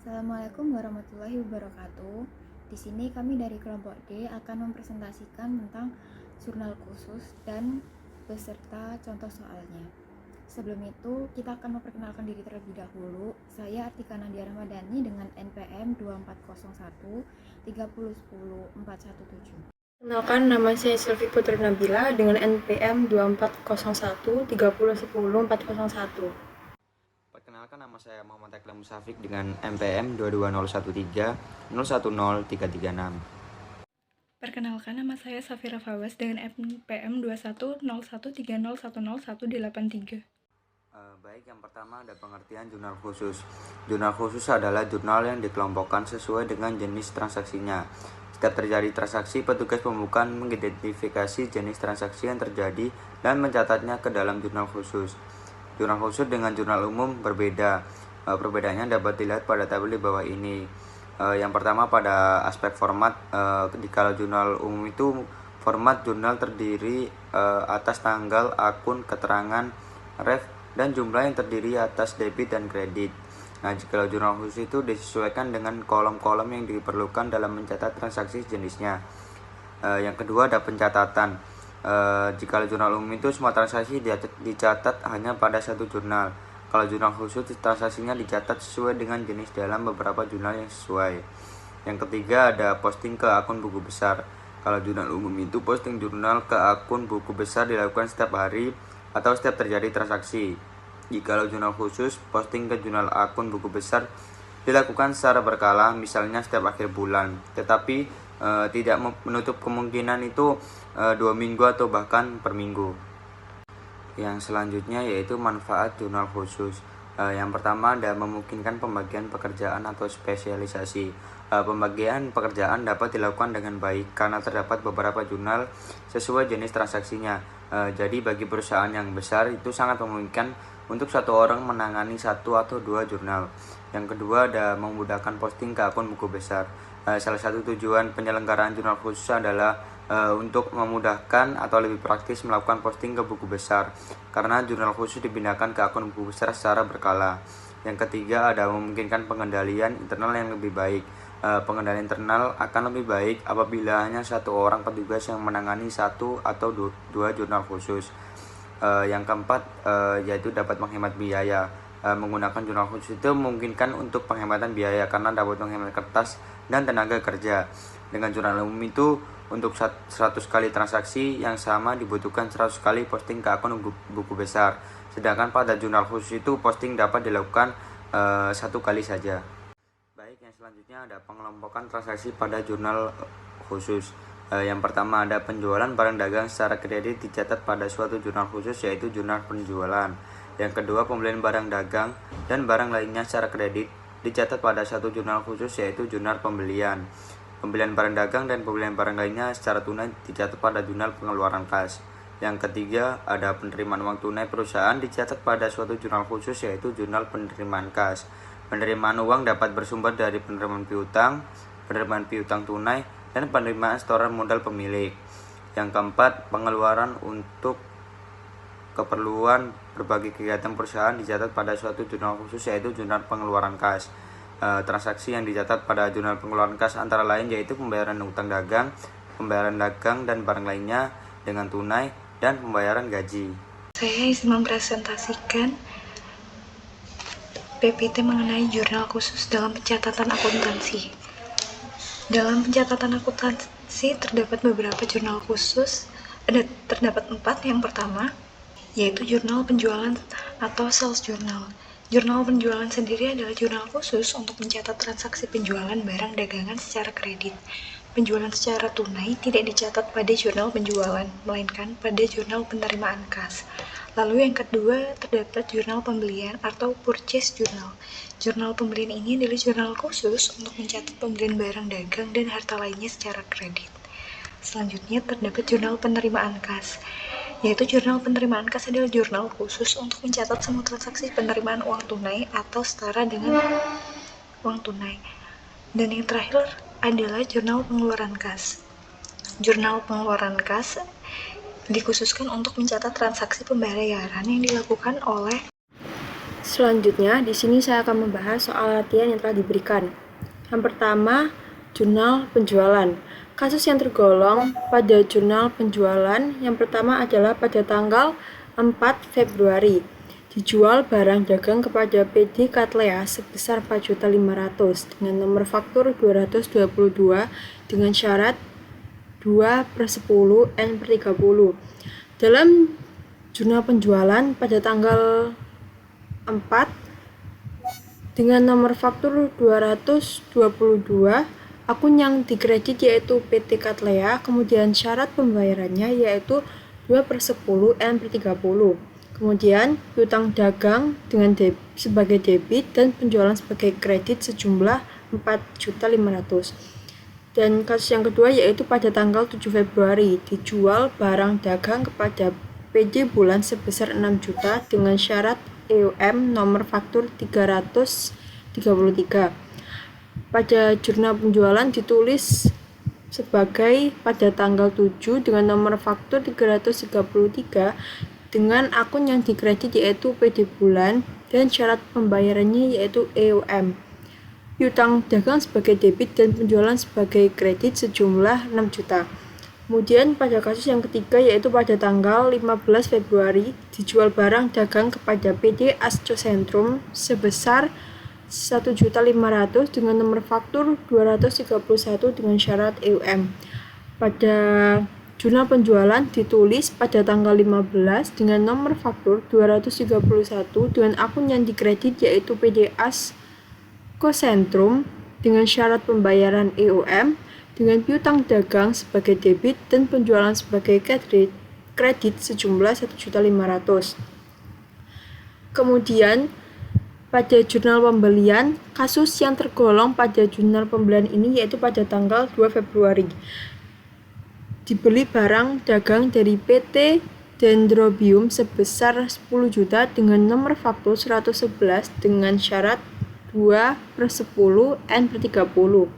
Assalamualaikum warahmatullahi wabarakatuh. Di sini kami dari kelompok D akan mempresentasikan tentang jurnal khusus dan beserta contoh soalnya. Sebelum itu, kita akan memperkenalkan diri terlebih dahulu. Saya Artika Nadia Ramadhani dengan NPM 2401 3010 417. Kenalkan, nama saya Sylvie Putri Nabila dengan NPM 2401 3010 401. Perkenalkan, nama saya Muhammad Aklam Musafik dengan MPM 22013 010336. Perkenalkan, nama saya Safira Fawaz dengan NPM 210130101083. Baik, yang pertama ada pengertian jurnal khusus. Jurnal khusus adalah jurnal yang dikelompokkan sesuai dengan jenis transaksinya. Setiap terjadi transaksi, petugas pembukaan mengidentifikasi jenis transaksi yang terjadi dan mencatatnya ke dalam jurnal khusus. Jurnal khusus dengan jurnal umum berbeda. Perbedaannya dapat dilihat pada tabel di bawah ini. Yang pertama pada aspek format. Kalau jurnal umum itu format jurnal terdiri atas tanggal, akun, keterangan, ref, dan jumlah yang terdiri atas debit dan kredit. Nah, jika jurnal khusus itu disesuaikan dengan kolom-kolom yang diperlukan dalam mencatat transaksi jenisnya. Yang kedua ada pencatatan. Jika jurnal umum itu semua transaksi dicatat hanya pada satu jurnal. Kalau jurnal khusus transaksinya dicatat sesuai dengan jenis dalam beberapa jurnal yang sesuai. Yang ketiga ada posting ke akun buku besar. Kalau jurnal umum itu posting jurnal ke akun buku besar dilakukan setiap hari atau setiap terjadi transaksi. Jika jurnal khusus posting ke jurnal akun buku besar dilakukan secara berkala, misalnya setiap akhir bulan, tetapi tidak menutup kemungkinan itu 2 minggu atau bahkan per minggu. Yang selanjutnya yaitu manfaat jurnal khusus. Yang pertama ada memungkinkan pembagian pekerjaan atau spesialisasi. Pembagian pekerjaan dapat dilakukan dengan baik karena terdapat beberapa jurnal sesuai jenis transaksinya. Jadi bagi perusahaan yang besar itu sangat memungkinkan untuk satu orang menangani 1 atau 2 jurnal. Yang kedua ada memudahkan posting ke akun buku besar. Salah satu tujuan penyelenggaraan jurnal khusus adalah untuk memudahkan atau lebih praktis melakukan posting ke buku besar karena jurnal khusus dipindahkan ke akun buku besar secara berkala. Yang ketiga ada memungkinkan pengendalian internal yang lebih baik. Pengendalian internal akan lebih baik apabila hanya satu orang petugas yang menangani 1 atau 2 jurnal khusus. Yang keempat yaitu dapat menghemat biaya. Menggunakan jurnal khusus itu memungkinkan untuk penghematan biaya karena dapat menghemat kertas dan tenaga kerja. Dengan jurnal umum itu untuk 100 kali transaksi yang sama dibutuhkan 100 kali posting ke akun buku besar. Sedangkan pada jurnal khusus itu posting dapat dilakukan 1 kali saja. Baik, yang selanjutnya ada pengelompokan transaksi pada jurnal khusus. Yang pertama ada penjualan barang dagang secara kredit dicatat pada suatu jurnal khusus yaitu jurnal penjualan. Yang kedua pembelian barang dagang dan barang lainnya secara kredit dicatat pada satu jurnal khusus yaitu jurnal pembelian. Pembelian barang dagang dan pembelian barang lainnya secara tunai dicatat pada jurnal pengeluaran kas. Yang ketiga ada penerimaan uang tunai perusahaan dicatat pada suatu jurnal khusus yaitu jurnal penerimaan kas. Penerimaan uang dapat bersumber dari penerimaan piutang, penerimaan piutang tunai, dan penerimaan setoran modal pemilik. Yang keempat, pengeluaran untuk keperluan berbagai kegiatan perusahaan dicatat pada suatu jurnal khusus yaitu jurnal pengeluaran kas. Transaksi yang dicatat pada jurnal pengeluaran kas antara lain yaitu pembayaran utang dagang, pembayaran dagang dan barang lainnya dengan tunai, dan pembayaran gaji. Saya ingin mempresentasikan PPT mengenai jurnal khusus dalam pencatatan akuntansi. Dalam pencatatan akuntansi terdapat beberapa jurnal khusus. Terdapat 4. Yang pertama yaitu jurnal penjualan atau sales journal. Jurnal penjualan sendiri adalah jurnal khusus untuk mencatat transaksi penjualan barang dagangan secara kredit. Penjualan secara tunai tidak dicatat pada jurnal penjualan, melainkan pada jurnal penerimaan kas. Lalu yang kedua terdapat jurnal pembelian atau purchase journal. Jurnal pembelian ini adalah jurnal khusus untuk mencatat pembelian barang dagang dan harta lainnya secara kredit. Selanjutnya terdapat jurnal penerimaan kas, yaitu jurnal penerimaan kas adalah jurnal khusus untuk mencatat semua transaksi penerimaan uang tunai atau setara dengan uang tunai. Dan yang terakhir adalah jurnal pengeluaran kas. Jurnal pengeluaran kas dikhususkan untuk mencatat transaksi pembayaran yang dilakukan oleh Selanjutnya, di sini saya akan membahas soal latihan yang telah diberikan. Yang pertama, jurnal penjualan. Kasus yang tergolong pada jurnal penjualan yang pertama adalah pada tanggal 4 Februari. Dijual barang dagang kepada PD Cattleya sebesar 4.500.000 dengan nomor faktur 222 dengan syarat 2/10 N/30. Dalam jurnal penjualan pada tanggal 4 dengan nomor faktur 222, akun yang dikredit yaitu PT Cattleya, kemudian syarat pembayarannya yaitu 2/10 N/30. Kemudian piutang dagang dengan sebagai debit dan penjualan sebagai kredit sejumlah 4.500.000. Dan kasus yang kedua yaitu pada tanggal 7 Februari, dijual barang dagang kepada PD Bulan sebesar 6 juta dengan syarat EUM nomor faktur 333. Pada jurnal penjualan ditulis sebagai pada tanggal 7 dengan nomor faktur 333 dengan akun yang dikredit yaitu PD Bulan dan syarat pembayarannya yaitu EUM. Piutang dagang sebagai debit dan penjualan sebagai kredit sejumlah 6 juta. Kemudian pada kasus yang ketiga yaitu pada tanggal 15 Februari dijual barang dagang kepada PD Asco Centrum sebesar 1.500.000 dengan nomor faktur 231 dengan syarat EUM. Pada jurnal penjualan ditulis pada tanggal 15 dengan nomor faktur 231 dengan akun yang dikredit yaitu PD Asco Centrum dengan syarat pembayaran EUM dengan piutang dagang sebagai debit dan penjualan sebagai kredit sejumlah 1.500.000. Kemudian pada jurnal pembelian, kasus yang tergolong pada jurnal pembelian ini yaitu pada tanggal 2 Februari. Dibeli barang dagang dari PT Dendrobium sebesar 10 juta dengan nomor faktur 111 dengan syarat 2/10 N/30.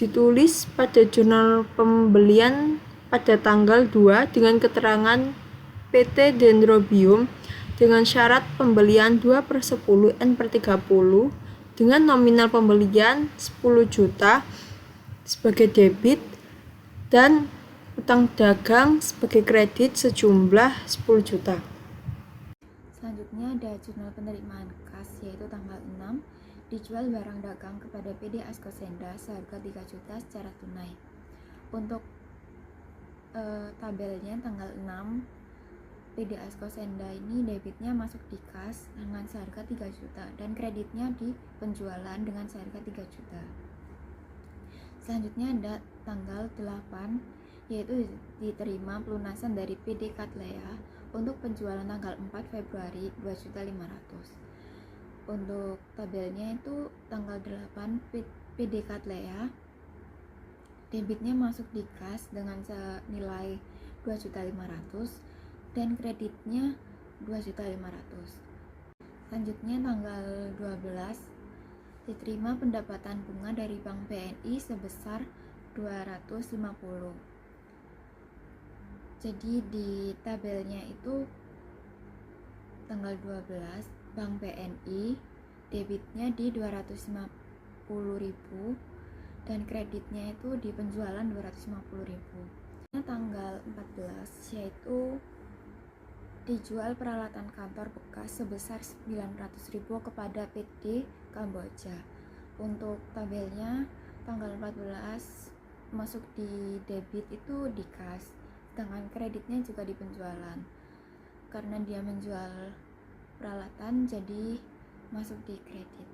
Ditulis pada jurnal pembelian pada tanggal 2 dengan keterangan PT Dendrobium dengan syarat pembelian 2/10 N/30 dengan nominal pembelian 10 juta sebagai debit dan utang dagang sebagai kredit sejumlah 10 juta. Selanjutnya ada jurnal penerimaan kas yaitu tanggal 6 dijual barang dagang kepada PD Asco Senda seharga 3 juta secara tunai. Untuk tabelnya tanggal 6 PD Asco Senda ini debitnya masuk di kas dengan seharga 3 juta dan kreditnya di penjualan dengan seharga 3 juta. Selanjutnya ada tanggal 8 yaitu diterima pelunasan dari PD Cattleya untuk penjualan tanggal 4 Februari 2.500.000. Untuk tabelnya itu tanggal 8 PD Cattleya debitnya masuk di kas dengan senilai 2.500.000 dan kreditnya 2.500.000. Selanjutnya tanggal 12 diterima pendapatan bunga dari Bank BNI sebesar 250. Jadi di tabelnya itu tanggal 12 Bank BNI debitnya di 250.000 dan kreditnya itu di penjualan 250.000. Tanggal 14 yaitu dijual peralatan kantor bekas sebesar 900.000 kepada PD Kamboja. Untuk tabelnya tanggal 14 masuk di debit itu di kas, sedangkan kreditnya juga di penjualan. Karena dia menjual peralatan jadi masuk di kredit.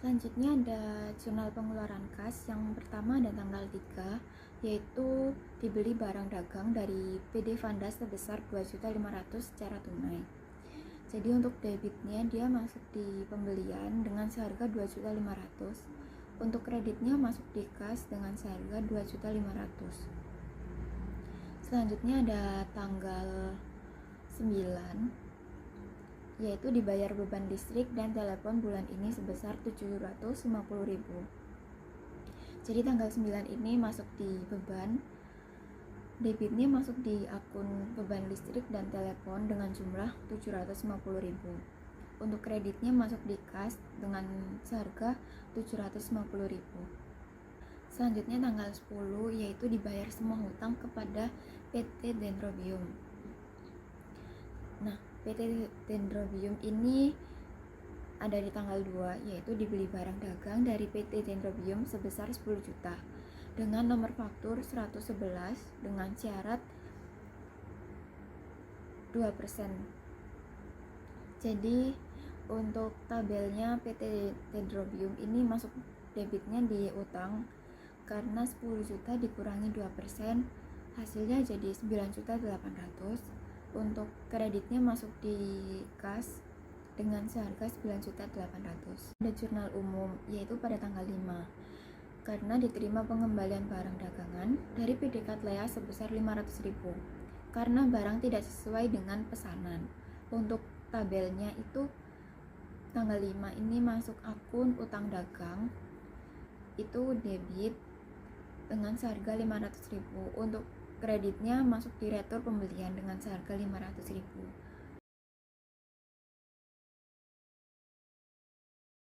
Selanjutnya ada jurnal pengeluaran kas. Yang pertama ada tanggal 3 yaitu dibeli barang dagang dari PD Vanda sebesar 2.500.000 secara tunai. Jadi untuk debitnya dia masuk di pembelian dengan seharga 2.500.000. Untuk kreditnya masuk di kas dengan seharga 2.500.000. Selanjutnya ada tanggal 9 yaitu dibayar beban listrik dan telepon bulan ini sebesar 750.000. Jadi tanggal 9 ini masuk di beban, debitnya masuk di akun beban listrik dan telepon dengan jumlah 750.000. Untuk kreditnya masuk di kas dengan seharga 750.000. Selanjutnya tanggal 10 yaitu dibayar semua hutang kepada PT Dendrobium. Nah, PT Dendrobium ini ada di tanggal 2 yaitu dibeli barang dagang dari PT Dendrobium sebesar 10 juta dengan nomor faktur 111 dengan syarat 2%. Jadi untuk tabelnya PT Dendrobium ini masuk debitnya di utang karena 10 juta dikurangi 2%, hasilnya jadi 9.800.000. Untuk kreditnya masuk di kas dengan seharga 9.800.000. Ada jurnal umum yaitu pada tanggal 5 karena diterima pengembalian barang dagangan dari PD Catlea sebesar 500.000 karena barang tidak sesuai dengan pesanan. Untuk tabelnya itu tanggal 5 ini masuk akun utang dagang itu debit dengan seharga 500.000. Untuk kreditnya masuk di retur pembelian dengan seharga 500.000.